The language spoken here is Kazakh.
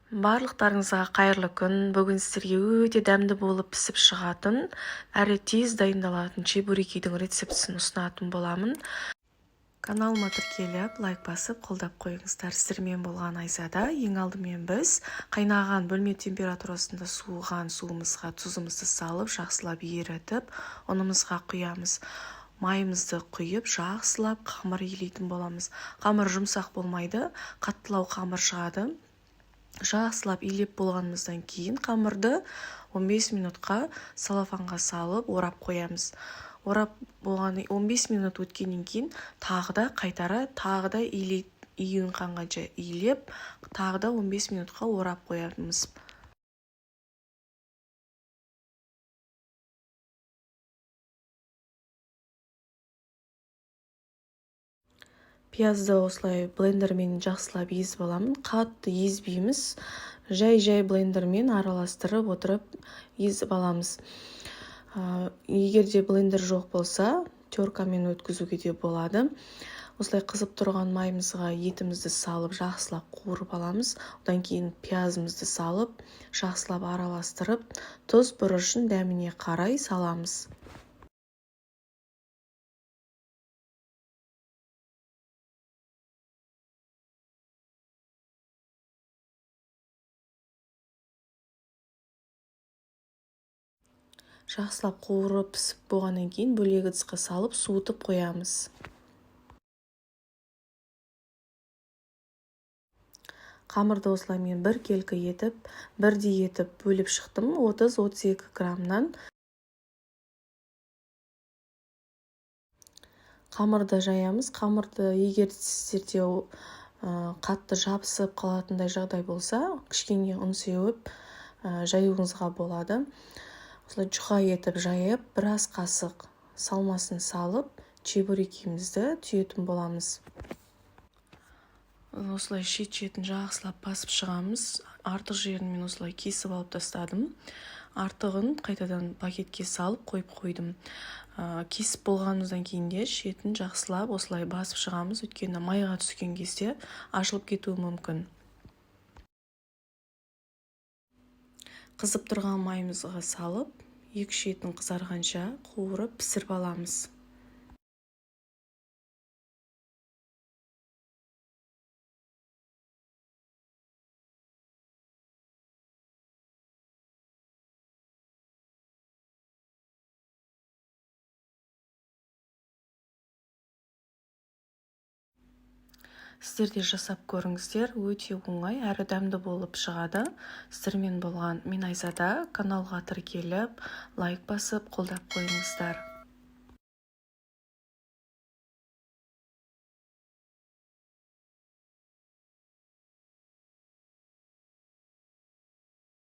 Барлықтарыңызға қайырлы күн. Бүгін сіздерге өте дәмді болып пісіп шығатын, әрі тез дайындалатын чебурекидің рецептісін ұсынатын боламын. Каналыма тіркеліп, лайк басып, қолдап қойыңыздар. Сіздермен болған Айзада. Ең алдымен біз қайнаған бөлме температурасында суыған суымызға тұзымызды салып, жақсылап ерітіп, ұнымызға құямыз. Майымызды құйып, жақсылап қамыр илейтін боламыз. Қамыр жұмсақ болмайды, қаттылау қамыр шығады. Жақсылап илеп болғанымыздан кейін қамырды 15 минутқа салафанға салып орап қоямыз. Орап болған 15 минут өткеннен кейін тағы да июн қанғанша илеп, тағы да 15 минутқа орап қоямыз. Пиязды осылай блендермен жақсылап езіп аламын. Қатты езбейміз. Жай блендермен араластырып отырып езіп аламыз. Егер де блендер жоқ болса, теркамен өткізуге де болады. Осылай қызып тұрған майымызға етімізді салып, жақсылап қуырып аламыз. Одан кейін пиязымызды салып, жақсылап араластырып, тұз бұрышын дәміне қарай саламыз. Жақсылап қуырып пісіп болғаннан кейін бөлек ыдысқа салып суытып қоямыз. Қамырды осылай мен бір келкі етіп, бірдей етіп бөліп шықтым. 30-32 граммнан. Қамырды жаямыз. Қамырды егер сіздерде қатты жабысып қалатындай жағдай болса, кішкене ұн сеуіп жаюыңызға болады. Осылай жұқа етіп жайып, біраз қасық салмасын салып, чебурекимізді түйетін боламыз. Осылай шет-шетін жақсылап басып шығамыз. Артық жерін мен осылай кесіп алып тастадым. Артығын қайтадан пакетке салып қойып қойдым. Кесіп болғанымыздан кейін де шетін жақсылап осылай басып шығамыз. Өйткені майға түскен кезде ашылып кетуі мүмкін. Қызып тұрған майымызға салып, екі шетін қызарғанша қуырып пісіріп аламыз. Сіздер де жасап көріңіздер, өте оңай әрі дәмді болып шығады. Сіздермен болған мен Айзада. Каналға тіркеліп, лайк басып, қолдап қойыңыздар.